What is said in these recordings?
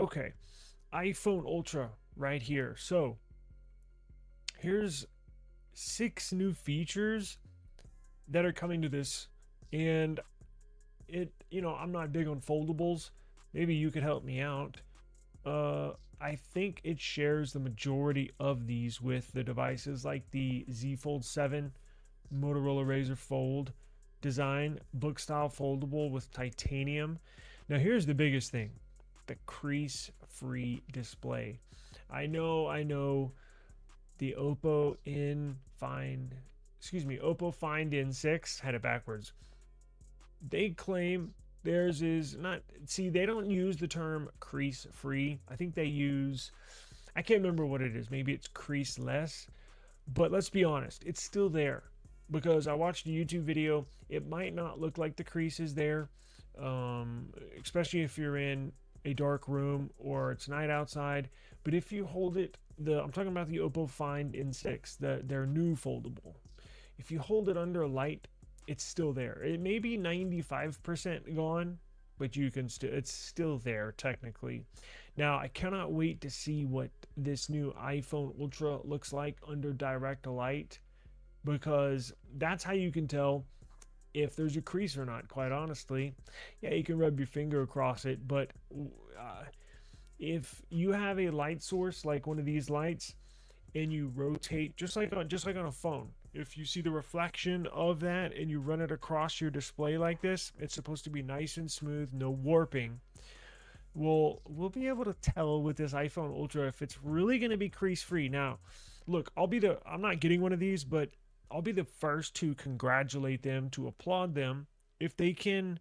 Okay, iPhone Ultra right here. So here's 6 new features that are coming to this, and I'm not big on foldables. Maybe you could help me out. I think it shares the majority of these with the devices like the Z Fold 7, Motorola Razr Fold design, book style foldable with titanium. Now, here's the biggest thing: the crease free display. I know the Oppo Find N6 had it backwards. They claim theirs is not. See, they don't use the term crease free. I think they use, I can't remember what it is. Maybe it's crease less. But let's be honest, it's still there because I watched a YouTube video. It might not look like the crease is there, especially if you're in a dark room or it's night outside. But if you hold it, I'm talking about the Oppo Find N6, their new foldable. If you hold it under a light, it's still there. It may be 95% gone, but you can still, it's still there technically. Now, I cannot wait to see what this new iPhone Ultra looks like under direct light, because that's how you can tell if there's a crease or not, quite honestly. Yeah, you can rub your finger across it, but if you have a light source like one of these lights and you rotate just like on a phone, if you see the reflection of that and you run it across your display like this, it's supposed to be nice and smooth, no warping. We'll be able to tell with this iPhone Ultra if it's really going to be crease free. Now, look, I'm not getting one of these, but I'll be the first to congratulate them, to applaud them if they can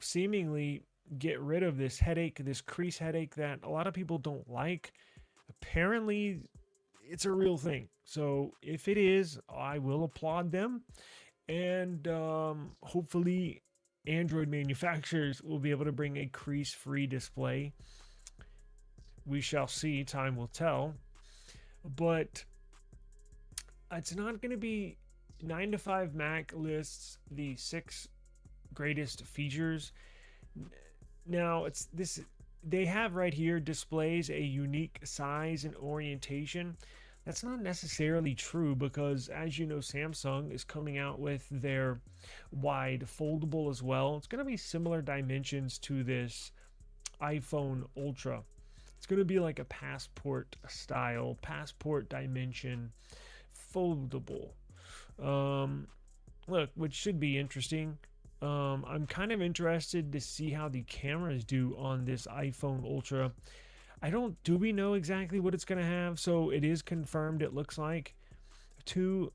seemingly get rid of this headache, this crease headache that a lot of people don't like. Apparently, it's a real thing. So if it is, I will applaud them, and hopefully Android manufacturers will be able to bring a crease-free display. We shall see. Time will tell. But it's not going to be 9 to 5 Mac lists the 6 greatest features. Now, it's this. They have right here displays a unique size and orientation. That's not necessarily true because, as you know, Samsung is coming out with their wide foldable as well. It's going to be similar dimensions to this iPhone Ultra. It's going to be like a passport style, passport dimension foldable. Um, Look, which should be interesting. I'm kind of interested to see how the cameras do on this iPhone Ultra. Do we know exactly what it's going to have? So it is confirmed, it looks like, a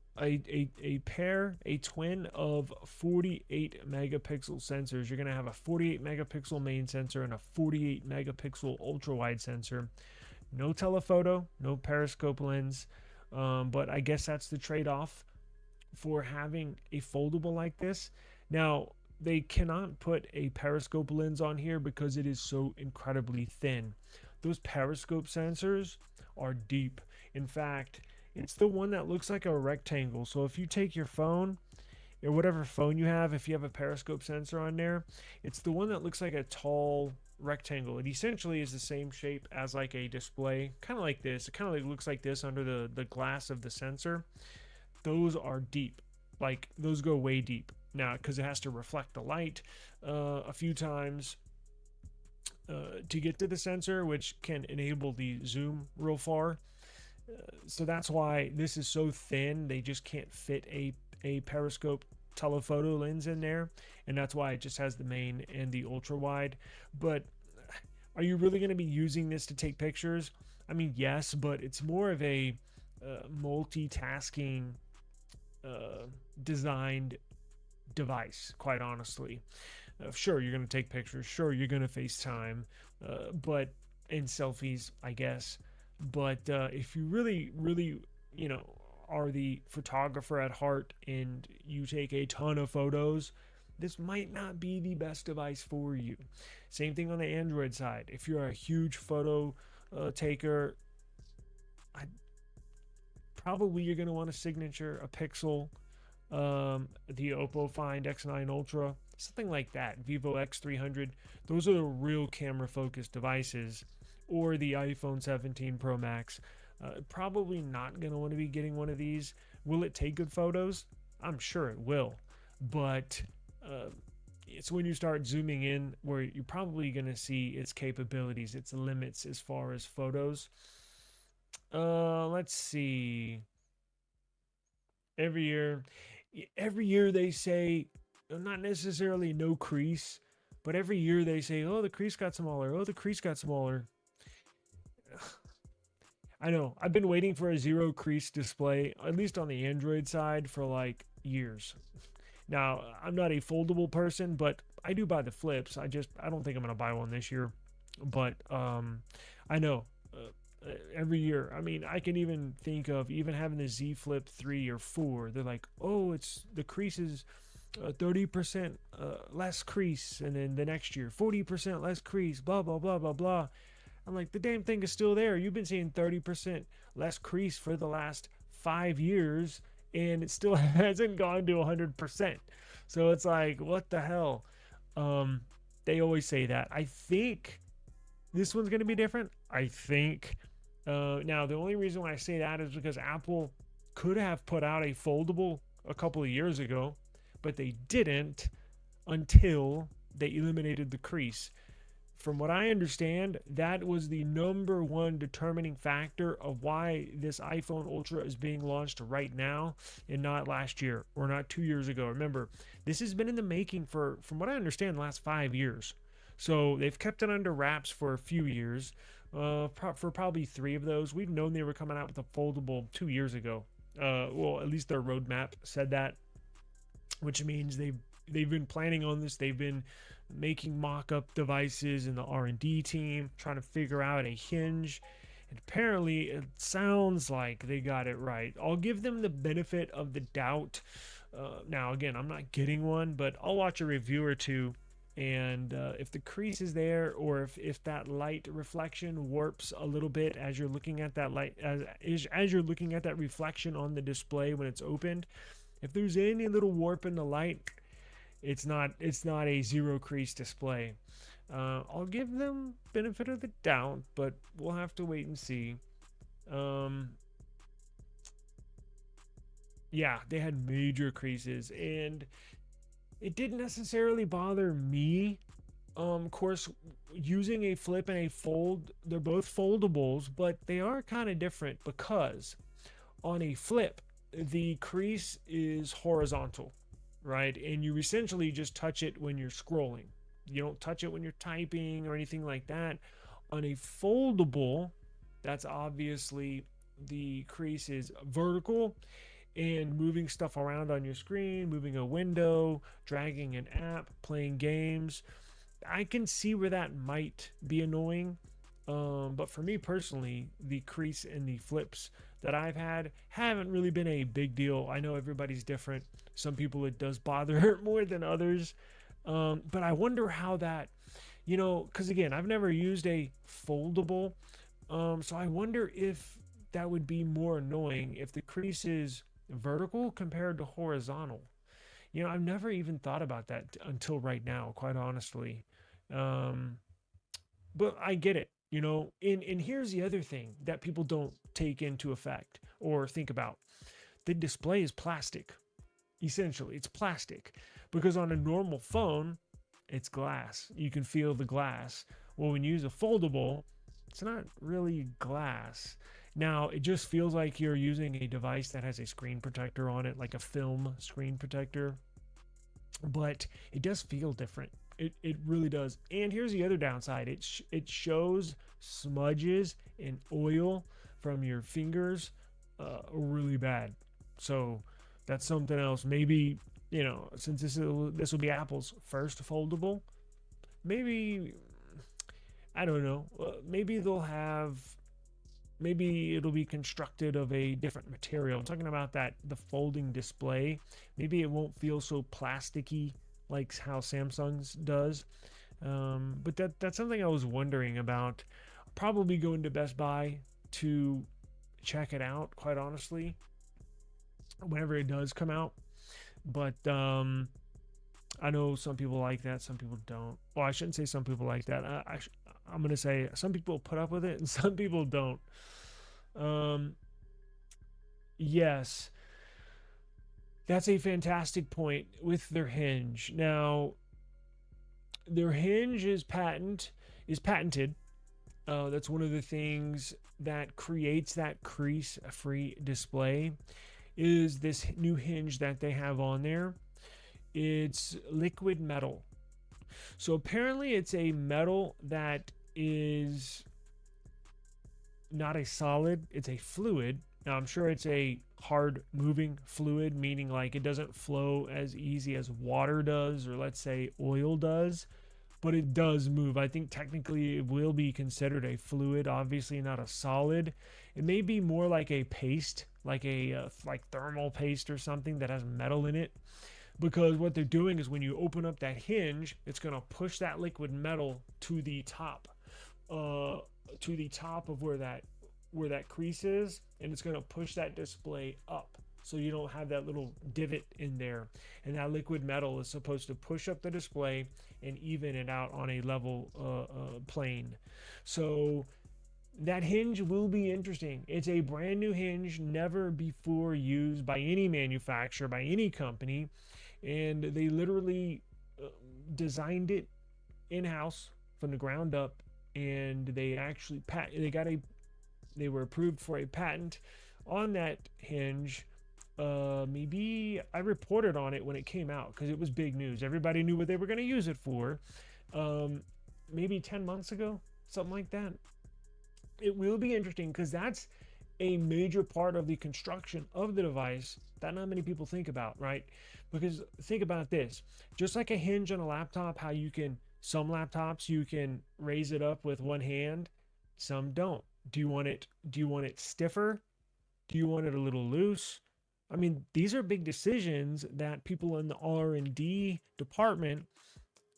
twin of 48 megapixel sensors. You're going to have a 48 megapixel main sensor and a 48 megapixel ultra wide sensor. No telephoto, no periscope lens, but I guess that's the trade off for having a foldable like this. Now, they cannot put a periscope lens on here because it is so incredibly thin. Those periscope sensors are deep. In fact, it's the one that looks like a rectangle. So if you take your phone or whatever phone you have, if you have a periscope sensor on there, it's the one that looks like a tall rectangle. It essentially is the same shape as like a display, kind of like this. It kind of like looks like this under the glass of the sensor. Those are deep. Like, those go way deep. Now, because it has to reflect the light a few times to get to the sensor, which can enable the zoom real far. So that's why this is so thin. They just can't fit a periscope telephoto lens in there, and that's why it just has the main and the ultra wide. But are you really going to be using this to take pictures? I mean, yes, but it's more of a multitasking designed device, quite honestly. Sure, you're going to take pictures. Sure, you're going to FaceTime, but in selfies, I guess. But if you really, really, are the photographer at heart and you take a ton of photos, this might not be the best device for you. Same thing on the Android side. If you're a huge photo taker, probably you're going to want a signature, a Pixel, the Oppo Find X9 Ultra. something like that. Vivo X300. Those are the real camera focused devices, or the iPhone 17 Pro Max. Probably not going to want to be getting one of these. Will it take good photos? I'm sure it will, but uh, it's when you start zooming in where you're probably going to see its capabilities, its limits as far as photos. Let's see. Every year, every year they say, not necessarily no crease, but every year they say, oh, the crease got smaller. Oh, the crease got smaller. I know. I've been waiting for a zero crease display, at least on the Android side, for like years. Now, I'm not a foldable person, but I do buy the flips. I don't think I'm gonna buy one this year. But I know. Every year. I mean, I can even think of even having the Z Flip 3 or 4. They're like, oh, it's the crease is 30% less crease, and then the next year 40% less crease, blah blah blah blah blah. I'm like, the damn thing is still there. You've been seeing 30% less crease for the last 5 years, and it still hasn't gone to 100%. So it's like, what the hell? Um, they always say that. I think this one's going to be different. I think. Now, the only reason why I say that is because Apple could have put out a foldable a couple of years ago, but they didn't until they eliminated the crease. From what I understand, that was the number one determining factor of why this iPhone Ultra is being launched right now and not last year or not 2 years ago. Remember, this has been in the making for, from what I understand, the last 5 years. So they've kept it under wraps for a few years. For probably three of those, we've known they were coming out with a foldable 2 years ago. Well, at least their roadmap said that, which means they've been planning on this. They've been making mock-up devices in the R&D team, trying to figure out a hinge. And apparently, it sounds like they got it right. I'll give them the benefit of the doubt. Now, again, I'm not getting one, but I'll watch a review or two. And if the crease is there, or if that light reflection warps a little bit as you're looking at that light, as you're looking at that reflection on the display when it's opened, if there's any little warp in the light, it's not a zero crease display. I'll give them benefit of the doubt, but we'll have to wait and see. Um, yeah, they had major creases, and it didn't necessarily bother me. Of course, using a flip and a fold, they're both foldables, but they are kind of different because on a flip, the crease is horizontal, right? And you essentially just touch it when you're scrolling. You don't touch it when you're typing or anything like that. On a foldable, that's obviously the crease is vertical, and moving stuff around on your screen, moving a window, dragging an app, playing games. I can see where that might be annoying. But for me personally, the crease and the flips that I've had haven't really been a big deal. I know everybody's different. Some people it does bother more than others. But I wonder how that, because again, I've never used a foldable. So I wonder if that would be more annoying if the crease is vertical compared to horizontal. I've never even thought about that until right now, quite honestly. Um, but I get it, and here's the other thing that people don't take into effect or think about. The display is plastic. Essentially, it's plastic, because on a normal phone, it's glass. You can feel the glass. Well, when you use a foldable, it's not really glass. Now, it just feels like you're using a device that has a screen protector on it, like a film screen protector, but it does feel different. It really does. And here's the other downside. It shows smudges and oil from your fingers really bad. So that's something else. Maybe, since this will be Apple's first foldable, maybe, I don't know. Maybe it'll be constructed of a different material. I'm talking about the folding display. Maybe it won't feel so plasticky like how Samsung's does. But that's something I was wondering about. I'll probably go into Best Buy to check it out, quite honestly, whenever it does come out. But I know some people like that, some people don't. Well, I shouldn't say some people like that. I'm gonna say some people put up with it and some people don't. Um, yes, that's a fantastic point with their hinge. Now, their hinge is patented. That's one of the things that creates that crease-free display. Is this new hinge that they have on there? It's liquid metal. So apparently, it's a metal that is not a solid, it's a fluid. Now, I'm sure it's a hard moving fluid, meaning like it doesn't flow as easy as water does, or let's say oil does, but it does move. I think technically it will be considered a fluid, obviously not a solid. It may be more like a paste, like a like thermal paste or something that has metal in it, because what they're doing is when you open up that hinge, it's going to push that liquid metal uh, to the top of where that crease is, and it's going to push that display up. So you don't have that little divot in there, and that liquid metal is supposed to push up the display and even it out on a level plane. So that hinge will be interesting. It's a brand new hinge, never before used by any manufacturer, by any company, and they literally uh, designed it in house from the ground up, and they actually they were approved for a patent on that hinge. Maybe I reported on it when it came out because it was big news. Everybody knew what they were going to use it for. Um, Maybe 10 months ago, something like that. It will be interesting because that's a major part of the construction of the device that not many people think about, right? Because think about this, just like a hinge on a laptop, how you can, some laptops you can raise it up with one hand, some don't. Do you want it stiffer? Do you want it a little loose? I mean, these are big decisions that people in the R&D department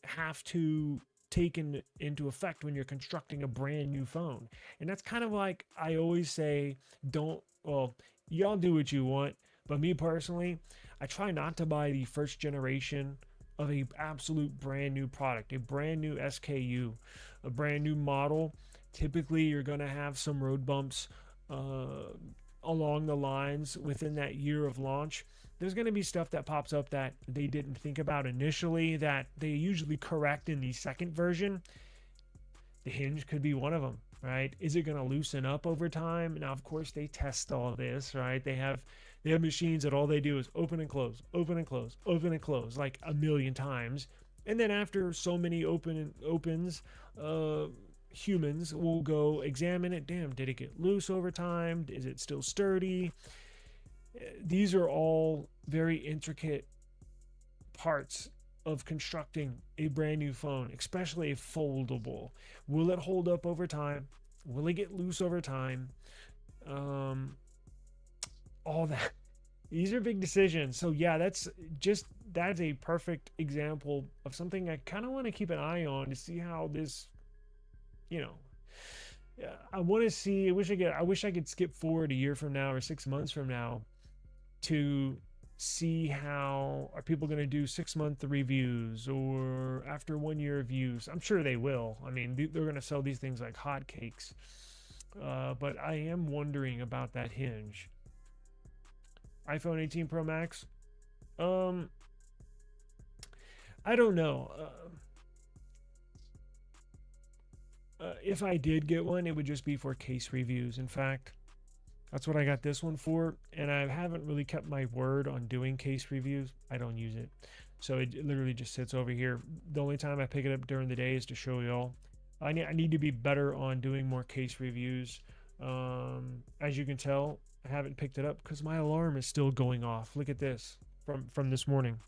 have to take into effect when you're constructing a brand new phone. And that's kind of like I always say, don't, well, y'all do what you want, but me personally, I try not to buy the first generation of a absolute brand new product, a brand new SKU, a brand new model. Typically, you're going to have some road bumps uh, along the lines within that year of launch. There's going to be stuff that pops up that they didn't think about initially that they usually correct in the second version. The hinge could be one of them, right? Is it going to loosen up over time? Now, of course, they test all this, right? They have machines that all they do is open and close, open and close, open and close, like a million times. And then after so many opens, uh, humans will go examine it. Damn, did it get loose over time? Is it still sturdy? These are all very intricate parts of constructing a brand new phone, especially a foldable. Will it hold up over time? Will it get loose over time? Um, all that. These are big decisions. So yeah, that's a perfect example of something I kind of want to keep an eye on to see how this, you know, I want to see. I wish I could skip forward a year from now or 6 months from now to see how are people going to do 6 month reviews or after 1 year reviews. I'm sure they will. I mean, they're going to sell these things like hotcakes. But I am wondering about that hinge. iPhone 18 Pro Max. Um, I don't know. If I did get one, it would just be for case reviews. In fact, that's what I got this one for, and I haven't really kept my word on doing case reviews. I don't use it. So it literally just sits over here. The only time I pick it up during the day is to show y'all. I need to be better on doing more case reviews. As you can tell, I haven't picked it up because my alarm is still going off. Look at this from this morning.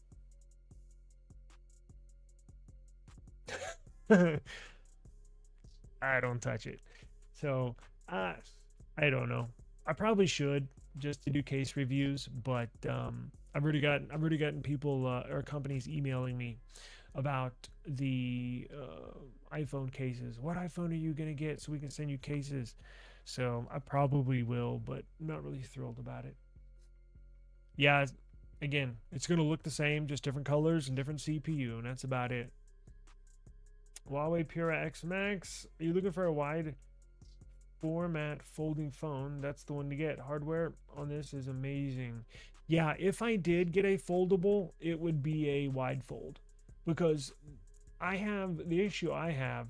I don't touch it. So uh, I don't know. I probably should just to do case reviews, but I've already gotten people or companies emailing me about the iPhone cases. What iPhone are you gonna get so we can send you cases? So I probably will, but I'm not really thrilled about it. Yeah, Again, it's going to look the same, just different colors and different CPU, and that's about it. Huawei Pura X Max. Are you looking for a wide format folding phone? That's the one to get. Hardware on this is amazing. Yeah, if I did get a foldable, it would be a wide fold, because the issue I have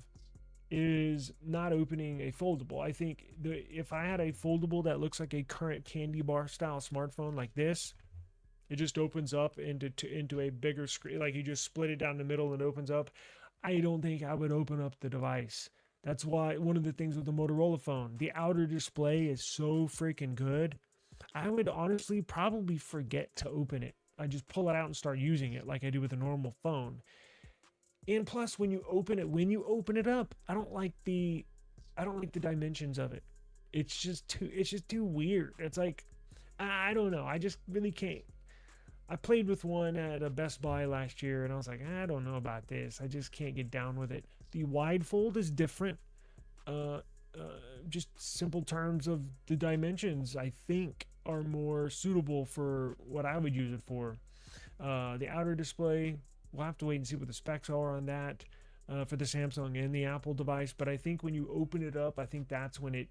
is not opening a foldable. I think if I had a foldable that looks like a current candy bar style smartphone like this, it just opens up into a bigger screen, like you just split it down the middle and it opens up. I don't think I would open up the device. That's why one of the things with the Motorola phone, the outer display is so freaking good. I would honestly probably forget to open it. I just pull it out and start using it like I do with a normal phone. And plus, when you open it up, I don't like the dimensions of it. It's just too weird. It's like, I don't know. I just really can't. I played with one at a Best Buy last year, and I was like, I don't know about this. I just can't get down with it. The wide fold is different. Uh, just simple terms of the dimensions, I think, are more suitable for what I would use it for. The outer display, we'll have to wait and see what the specs are on that for the Samsung and the Apple device. But I think when you open it up, I think that's when it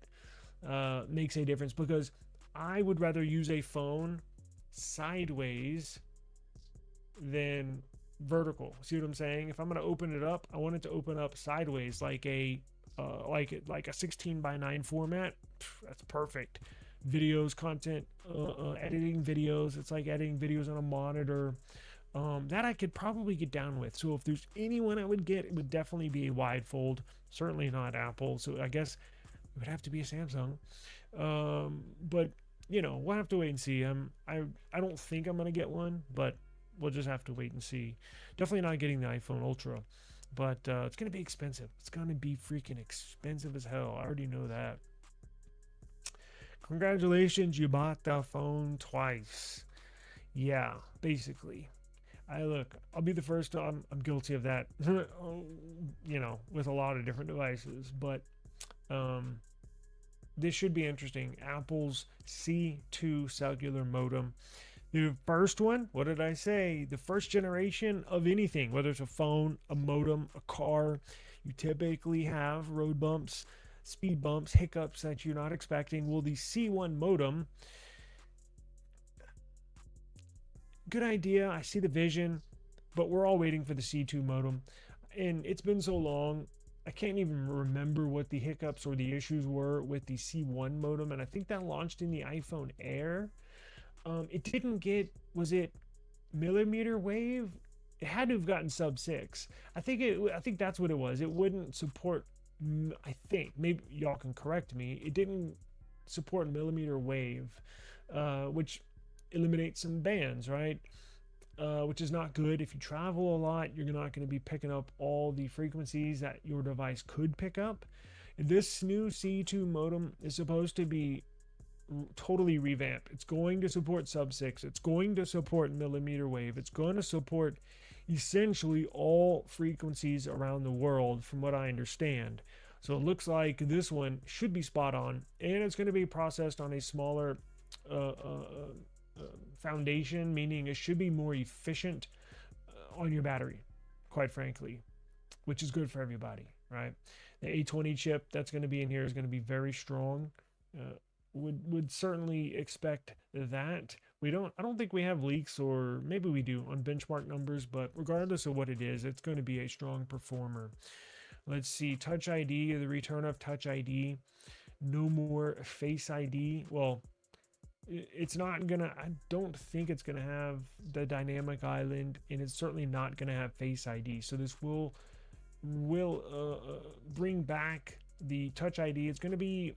makes a difference, because I would rather use a phone sideways than vertical. See what I'm saying? If I'm going to open it up, I want it to open up sideways, like a 16 by 9 format. That's perfect. Videos, content, editing videos. It's like editing videos on a monitor. That I could probably get down with. So if there's anyone I would get, it would definitely be a wide fold. Certainly not Apple. So I guess it would have to be a Samsung. But we'll have to wait and see. I don't think I'm gonna get one, but we'll just have to wait and see. Definitely not getting the iPhone Ultra, but it's gonna be expensive. It's gonna be freaking expensive as hell. I already know that. Congratulations, you bought the phone twice. Yeah, basically. I'll be the first. I'm guilty of that. With a lot of different devices, but um, this should be interesting. Apple's C2 cellular modem. The first one, what did I say? The first generation of anything, whether it's a phone, a modem, a car, you typically have road bumps, speed bumps, hiccups that you're not expecting. Well, the C1 modem, good idea. I see the vision, but we're all waiting for the C2 modem. And it's been so long, I can't even remember what the hiccups or the issues were with the C1 modem. And I think that launched in the iPhone Air. It didn't get, was it millimeter wave? It had to have gotten sub 6. I think that's what it was. It wouldn't support, I think, maybe y'all can correct me. It didn't support millimeter wave, which eliminates some bands, right? Which is not good. If you travel a lot, you're not going to be picking up all the frequencies that your device could pick up. This new C2 modem is supposed to be totally revamped. It's going to support sub 6. It's going to support millimeter wave. It's going to support essentially all frequencies around the world, from what I understand. So it looks like this one should be spot on, and it's going to be processed on a smaller foundation, meaning it should be more efficient on your battery, quite frankly, which is good for everybody, right? The A20 chip that's going to be in here is going to be very strong. Would certainly expect that. I don't think we have leaks, or maybe we do, on benchmark numbers, but regardless of what it is, it's going to be a strong performer. Let's see, Touch ID, the return of Touch ID. No more Face ID. Well, I don't think it's gonna have the dynamic island, and it's certainly not gonna have Face ID. So this will bring back the Touch ID. It's gonna be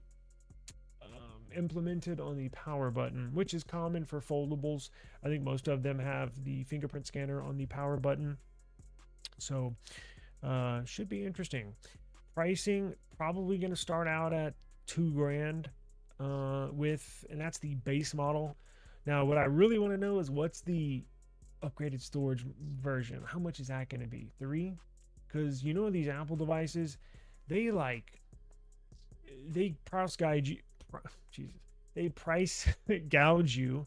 implemented on the power button, which is common for foldables. I think most of them have the fingerprint scanner on the power button. So should be interesting. Pricing probably going to start out at $2,000 and that's the base model. Now what I really want to know is, what's the upgraded storage version? How much is that going to be? 3? Because these Apple devices, they price guide you. Jesus, they price gouge you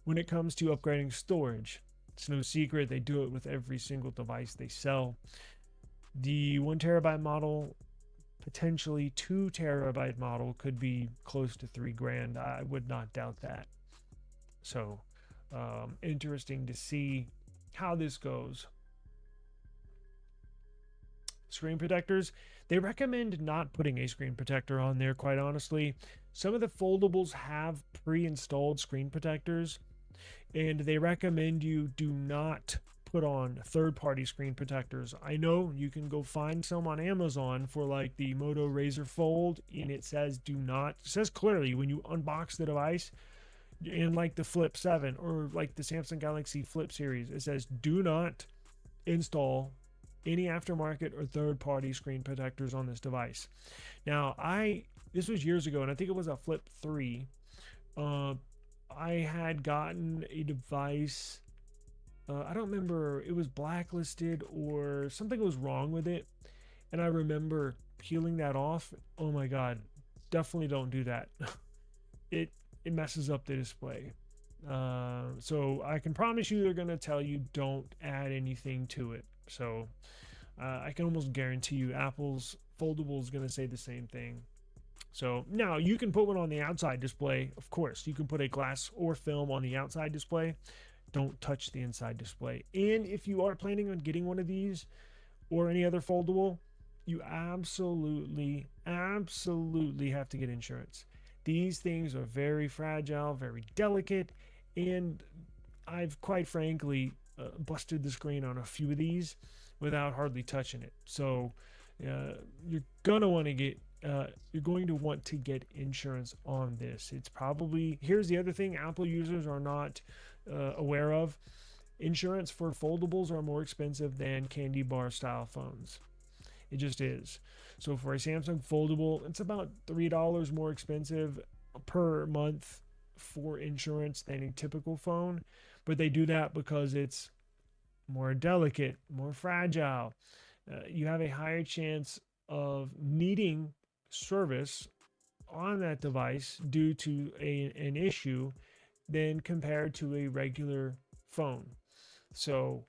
When it comes to upgrading storage, it's no secret they do it with every single device they sell. The 1 terabyte model, potentially 2 terabyte model, could be close to 3 grand. I would not doubt that. So, interesting to see how this goes. Screen protectors, they recommend not putting a screen protector on there, quite honestly. Some of the foldables have pre-installed screen protectors, and they recommend you do not put on third-party screen protectors. I know you can go find some on Amazon for like the Moto Razr Fold, and it says do not. It says clearly when you unbox the device, in like the Flip 7 or like the Samsung Galaxy Flip series, it says do not install any aftermarket or third-party screen protectors on this device. Now, this was years ago, and I think it was a Flip 3. I had gotten a device. I don't remember, it was blacklisted or something was wrong with it, and I remember peeling that off. Oh my god, definitely don't do that. it it messes up the display. So I can promise you they're gonna tell you don't add anything to it. So I can almost guarantee you Apple's foldable is gonna say the same thing. So now you can put one on the outside display. Of course, you can put a glass or film on the outside display. Don't touch the inside display. And if you are planning on getting one of these or any other foldable, you absolutely have to get insurance. These things are very fragile, very delicate, and I've quite frankly busted the screen on a few of these without hardly touching it. So you're gonna want to get you're going to want to get insurance on this. It's probably, here's the other thing Apple users are not aware of: insurance for foldables are more expensive than candy bar style phones. It just is. So for a Samsung foldable, it's about $3 more expensive per month for insurance than a typical phone. But they do that because it's more delicate, more fragile. You have a higher chance of needing service on that device due to an issue than compared to a regular phone. So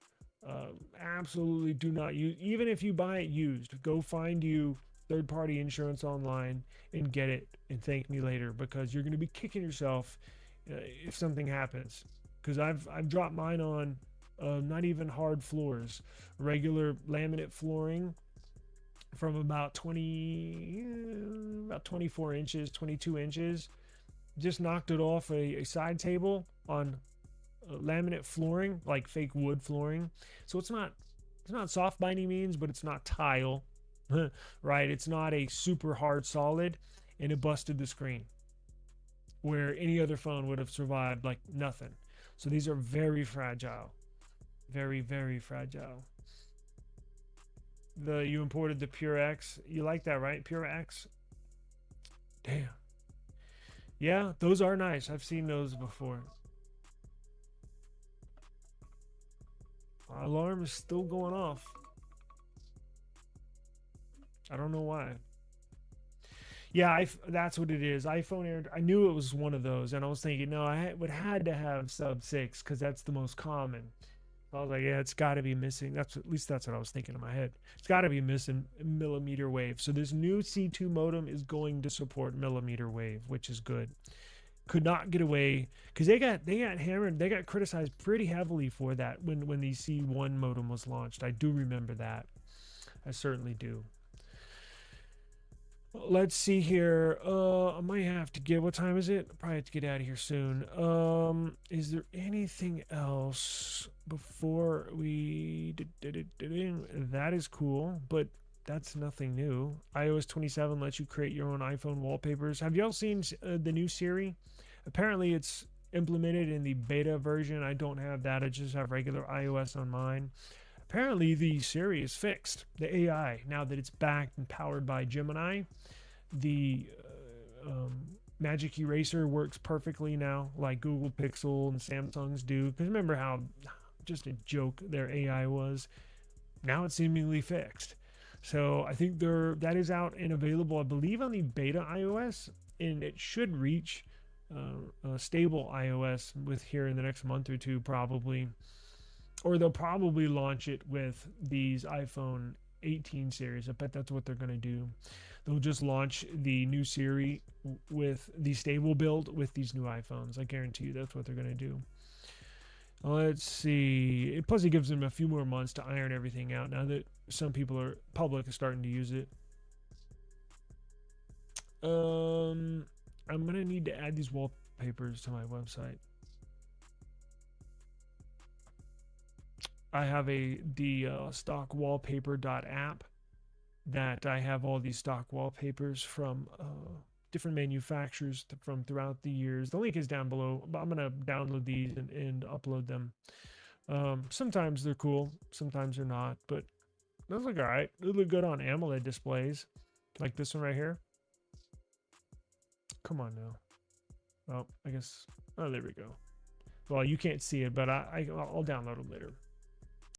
absolutely do not use, even if you buy it used, go find you third-party insurance online and get it and thank me later, because you're going to be kicking yourself if something happens. Because I've dropped mine on not even hard floors, regular laminate flooring from about 24 inches, 22 inches. Just knocked it off a side table on laminate flooring, like fake wood flooring. So it's not soft by any means, but it's not tile. Right? It's not a super hard solid, and it busted the screen where any other phone would have survived like nothing. So these are very fragile. Very, very fragile. You imported the Pure X. You like that, right? Pure X. Damn. Yeah, those are nice. I've seen those before. My alarm is still going off. I don't know why. Yeah, that's what it is. iPhone Air. I knew it was one of those, and I was thinking, no, would had to have sub 6 because that's the most common. I was like, yeah, it's got to be missing. At least that's what I was thinking in my head. It's got to be missing millimeter wave. So this new C2 modem is going to support millimeter wave, which is good. Could not get away because they got hammered. They got criticized pretty heavily for that when the C1 modem was launched. I do remember that. I certainly do. Let's see here. I might have to get. What time is it? I probably have to get out of here soon. Is there anything else before we? That is cool, but that's nothing new. iOS 27 lets you create your own iPhone wallpapers. Have y'all seen the new Siri? Apparently, it's implemented in the beta version. I don't have that. I just have regular iOS on mine. Apparently, the Siri is fixed. The AI, now that it's backed and powered by Gemini, the Magic Eraser works perfectly now, like Google Pixel and Samsung's do. Because remember how just a joke their AI was? Now it's seemingly fixed. So I think that is out and available, I believe, on the beta iOS, and it should reach a stable iOS with here in the next month or two, probably. Or they'll probably launch it with these iPhone 18 series. I bet that's what they're going to do. They'll just launch the new Siri with the stable build with these new iPhones. I guarantee you that's what they're going to do. Let's see. Plus, it gives them a few more months to iron everything out now that some people public is starting to use it. I'm going to need to add these wallpapers to my website. I have the stock wallpaper.app that I have all these stock wallpapers from different manufacturers from throughout the years. The link is down below, but I'm going to download these and upload them. Sometimes they're cool, sometimes they're not, but those look all right. They look good on AMOLED displays, like this one right here. Come on now. Oh, I guess, oh, there we go. Well, you can't see it, but I'll download them later.